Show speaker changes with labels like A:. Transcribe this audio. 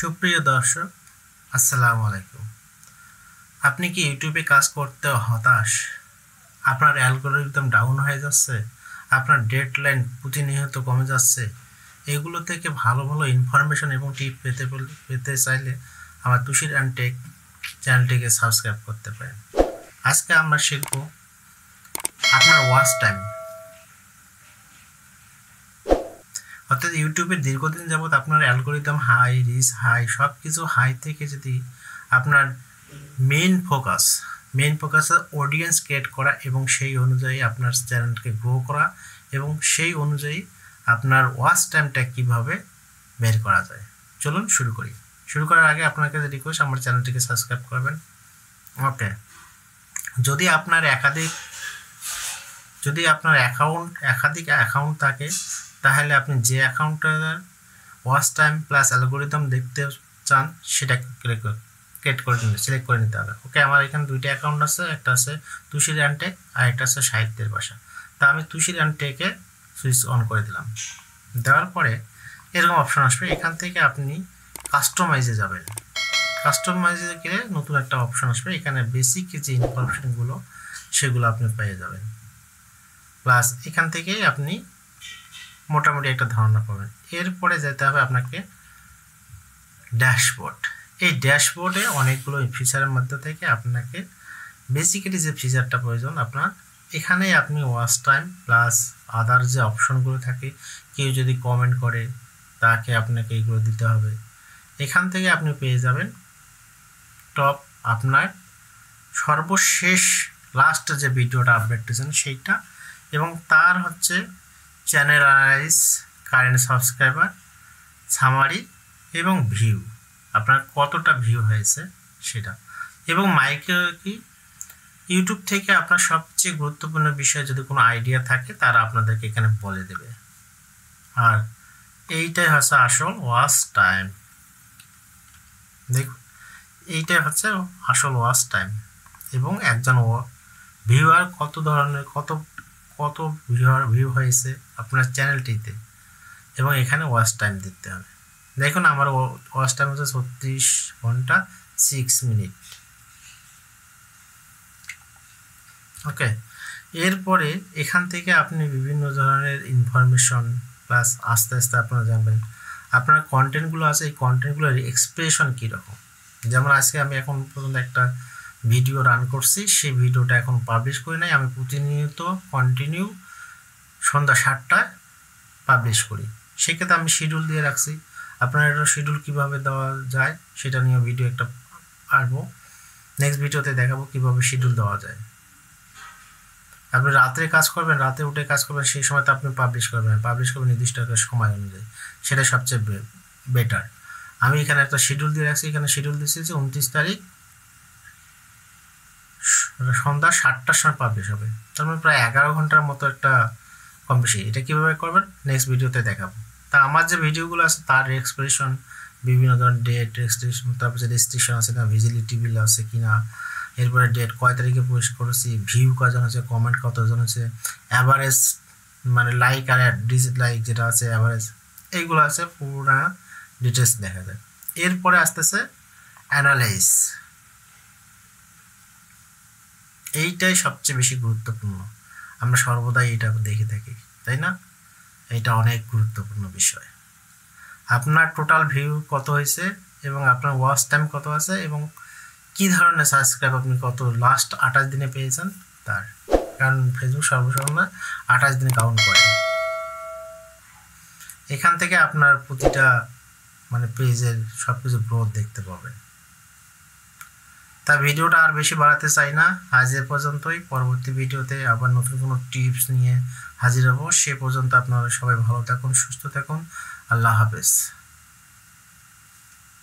A: সুপ্রিয় দর্শক, আসসালামু আলাইকুম। আপনি কি ইউটিউবে কাজ করতে হতাশ? আপনার অ্যালগরিদম ডাউন হয়ে যাচ্ছে, আপনার ডেডলাইন প্রতিনিয়ত কমে যাচ্ছে? এগুলো থেকে ভালো ভালো ইনফরমেশন এবং টিপ পেতে চাইলে আমার তুষির অ্যান্ড টেক চ্যানেলটিকে সাবস্ক্রাইব করতে পারেন। আজকে আমরা শিখব আপনার ওয়াচ টাইম, অর্থাৎ ইউটিউবের দীর্ঘদিন যাবৎ আপনার অ্যালগরিদম হাই, রিচ হাই, সব কিছু হাই থেকে যদি আপনার মেইন ফোকাস অডিয়েন্স ক্রিয়েট করা এবং সেই অনুযায়ী আপনার চ্যানেলকে গ্রো করা এবং সেই অনুযায়ী আপনার ওয়াচ টাইমটা কীভাবে বের করা যায়। চলুন শুরু করি। শুরু করার আগে আপনাকে রিকোয়েস্ট, আমার চ্যানেলটিকে সাবস্ক্রাইব করবেন। ওকে, যদি আপনার একাধিক অ্যাকাউন্ট থাকে, তাহলে আপনি যে অ্যাকাউন্টের ওয়াচ টাইম প্লাস অ্যালগরিদম দেখতে চান সেটা সিলেক্ট করে নিতে হবে। ওকে, আমার এখানে দুইটা অ্যাকাউন্ট আছে, একটা আছে তুষির অ্যান্ড টেক আর একটা আছে সাহিত্যের ভাষা। তা আমি তুষির অ্যান্ড টেকে সুইচ অন করে দিলাম। দেওয়ার পরে এরকম অপশন আসবে, এখান থেকে আপনি কাস্টমাইজে যাবেন। কাস্টমাইজে গেলে নতুন একটা অপশন আসবে, এখানে বেসিক যে ইনফরমেশনগুলো সেগুলো আপনি পেয়ে যাবেন, প্লাস এখান থেকেই আপনি মোটামুটি একটা ধারণা পাবেন। এরপরে যেতে হবে আপনাকে ড্যাশবোর্ড। এই ড্যাশবোর্ডে অনেকগুলো ফিচারের মধ্যে থেকে আপনাকে বেসিক্যালি যে ফিচারটা প্রয়োজন আপনার, এখানেই আপনি ওয়াচ টাইম প্লাস আদার যে অপশনগুলো থাকে, কেউ যদি কমেন্ট করে তাকে আপনাকে এইগুলো দিতে হবে। এখান থেকে আপনি পেয়ে যাবেন টপ আপনার সর্বশেষ লাস্ট যে ভিডিওটা আপডেট করেছেন সেইটা, এবং তার হচ্ছে channel analyse, current subscriber, summary এবং ভিউ, আপনার কতটা ভিউ হয়েছে সেটা। এবং মাইকে কি ইউটিউব থেকে আপনার সবচেয়ে গুরুত্বপূর্ণ বিষয় যদি কোনো আইডিয়া থাকে তারা আপনাদেরকে এখানে বলে দেবে। আর এইটাই হচ্ছে আসল ওয়াচ টাইম। দেখুন, এইটাই হচ্ছে আসল ওয়াচ টাইম এবং একজন ভিউয়ার কত ধরনের কত ভিউ হয়েছে আপনার চ্যানেলটিতে, এবং এখানে ওয়াচ টাইম দিতে হবে। দেখুন, আমার ওয়াচ টাইম হচ্ছে 36 ঘন্টা 6 মিনিট। ওকে, এরপরে এখান থেকে আপনি বিভিন্ন ধরনের ইনফরমেশন প্লাস আস্তে আস্তে আপনারা জানবেন আপনার কন্টেন্টগুলো আছে, এই কন্টেন্টগুলোর এক্সপ্রেশন কীরকম। যেমন আজকে আমি এখন পর্যন্ত একটা ভিডিও রান করছি, সেই ভিডিওটা এখন পাবলিশ করি নাই, আমি প্রতিনিয়ত কন্টিনিউ সন্ধ্যা 7টায় পাবলিশ করি। সেক্ষেত্রে আমি শিডিউল দিয়ে রাখছি। আপনার এটা শিডিউল কীভাবে দেওয়া যায় সেটা নিয়ে ভিডিও একটা আসবো, নেক্সট ভিডিওতে দেখাবো কীভাবে শিডিউল দেওয়া যায়। আপনি রাত্রে কাজ করবেন, রাতে উঠে কাজ করবেন, সেই সময় তো আপনি পাবলিশ করবেন নির্দিষ্ট একটা সময় অনুযায়ী, সেটা সবচেয়ে বেটার। আমি এখানে একটা শিডিউল দিয়ে রাখছি, এখানে শিডিউল দিচ্ছি যে 29 তারিখ সন্ধ্যা 7টার সময় পাবলিশ হবে, তার মানে প্রায় 11 ঘন্টার মতো একটা কম বেশি। এটা কীভাবে করবেন নেক্সট ভিডিওতে দেখাবো। তা আমার যে ভিডিওগুলো আছে তার এক্সপ্রেশন, বিভিন্ন ধরনের ডেট রেস্ট্রিকশন, তারপর যে রেস্ট্রিকশন আছে না, ভিজিবিলিটি বিল আছে কিনা, এরপরে ডেট কয় তারিখে পোস্ট করেছি, ভিউ কজন হচ্ছে, কমেন্ট কতজন হচ্ছে, অ্যাভারেজ মানে লাইক আর ডিসলাইক যেটা আছে অ্যাভারেজ, এইগুলো আছে পুরো ডিটেলস দেখা যায়। এরপরে আসতেছে অ্যানালাইজ। এইটাই সবচেয়ে বেশি গুরুত্বপূর্ণ, আমরা সর্বদাই এটা দেখে থাকি, তাই না? এটা অনেক গুরুত্বপূর্ণ বিষয়। আপনার টোটাল ভিউ কত হয়েছে এবং আপনার ওয়াচ টাইম কত আছে এবং কী ধরনের সাবস্ক্রাইব আপনি কত লাস্ট 28 দিনে পেয়েছেন তার, কারণ ফেসবুক সর্বসাধারণ 28 দিনে কাউন্ট করে। এখান থেকে আপনার প্রতিটা মানে পেজের সব কিছু গ্রোথ দেখতে পাবেন। তা ভিডিওটা আর বেশি বাড়াতে চাই না, আজ এ পর্যন্তই। পরবর্তী ভিডিওতে আবার নতুন কোনো টিপস নিয়ে হাজির হব। সে পর্যন্ত আপনারা সবাই ভালো থাকুন, সুস্থ থাকুন। আল্লাহ হাফেজ।